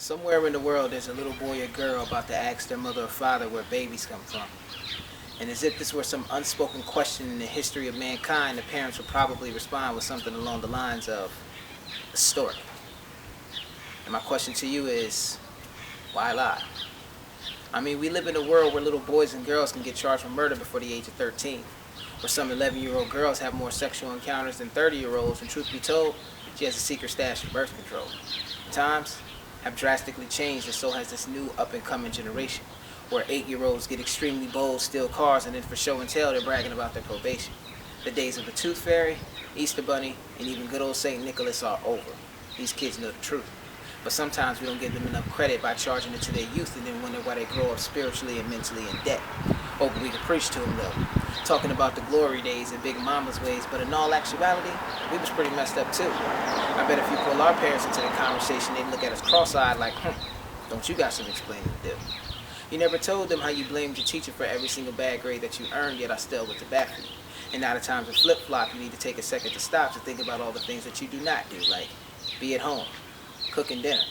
Somewhere in the world, there's a little boy or girl about to ask their mother or father where babies come from. And as if this were some unspoken question in the history of mankind, the parents would probably respond with something along the lines of a story. And my question to you is, why lie? I mean, we live in a world where little boys and girls can get charged for murder before the age of 13, where some 11-year-old girls have more sexual encounters than 30-year-olds, and truth be told, she has a secret stash of birth control. Times have drastically changed, and so has this new up-and-coming generation, where 8-year-olds get extremely bold, steal cars, and then for show and tell, they're bragging about their probation. The days of the Tooth Fairy, Easter Bunny, and even good old St. Nicholas are over. These kids know the truth. But sometimes we don't give them enough credit by charging it to their youth and then wonder why they grow up spiritually and mentally in debt. Hoping we can preach to them though. Talking about the glory days and Big Mama's ways, but in all actuality, we was pretty messed up too. I bet if you pull our parents into the conversation, they'd look at us cross-eyed like, don't you got some explaining to do? You never told them how you blamed your teacher for every single bad grade that you earned, yet I still went to bat for you. And now the times of flip-flop, you need to take a second to stop to think about all the things that you do not do, like be at home, cooking dinner,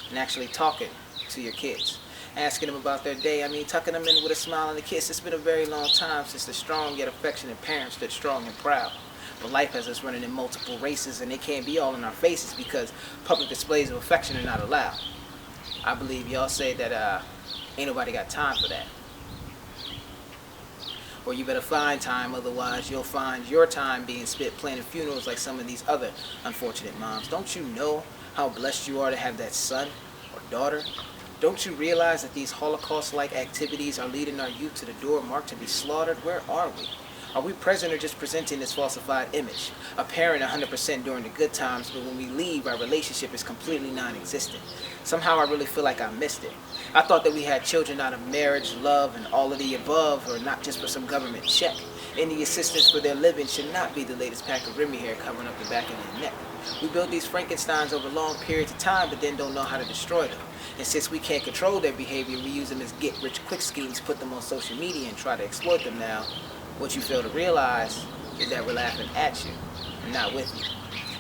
and actually talking to your kids. Asking them about their day, tucking them in with a smile and a kiss. It's been a very long time since the strong yet affectionate parents stood strong and proud. But life has us running in multiple races, and they can't be all in our faces because public displays of affection are not allowed. I believe y'all say that ain't nobody got time for that. Or you better find time, otherwise you'll find your time being spent planning funerals like some of these other unfortunate moms. Don't you know how blessed you are to have that son or daughter? Don't you realize that these Holocaust-like activities are leading our youth to the door marked to be slaughtered? Where are we? Are we present or just presenting this falsified image? A parent 100% during the good times, but when we leave, our relationship is completely non-existent. Somehow I really feel like I missed it. I thought that we had children out of marriage, love, and all of the above, or not just for some government check. Any assistance for their living should not be the latest pack of Remy hair covering up the back of their neck. We build these Frankensteins over long periods of time, but then don't know how to destroy them. And since we can't control their behavior, we use them as get-rich-quick schemes, put them on social media, and try to exploit them now. What you fail to realize is that we're laughing at you and not with you.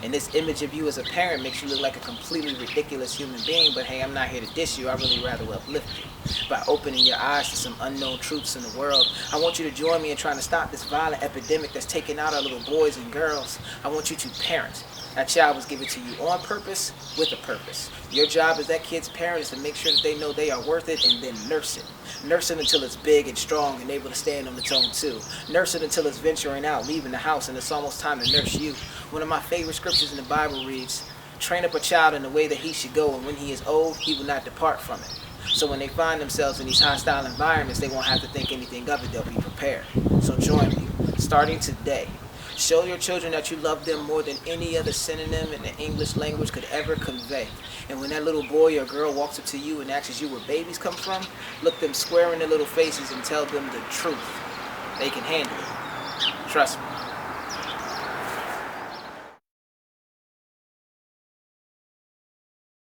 And this image of you as a parent makes you look like a completely ridiculous human being, but hey, I'm not here to diss you. I really rather uplift you. By opening your eyes to some unknown truths in the world, I want you to join me in trying to stop this violent epidemic that's taking out our little boys and girls. I want you to parent. That child was given to you on purpose, with a purpose. Your job as that kid's parent is to make sure that they know they are worth it and then nurse it. Nurse it until it's big and strong and able to stand on its own too. Nurse it until it's venturing out, leaving the house, and it's almost time to nurse you. One of my favorite scriptures in the Bible reads, train up a child in the way that he should go, and when he is old, he will not depart from it. So when they find themselves in these hostile environments, they won't have to think anything of it, they'll be prepared. So join me, starting today. Show your children that you love them more than any other synonym in the English language could ever convey. And when that little boy or girl walks up to you and asks you where babies come from, look them square in their little faces and tell them the truth. They can handle it. Trust me.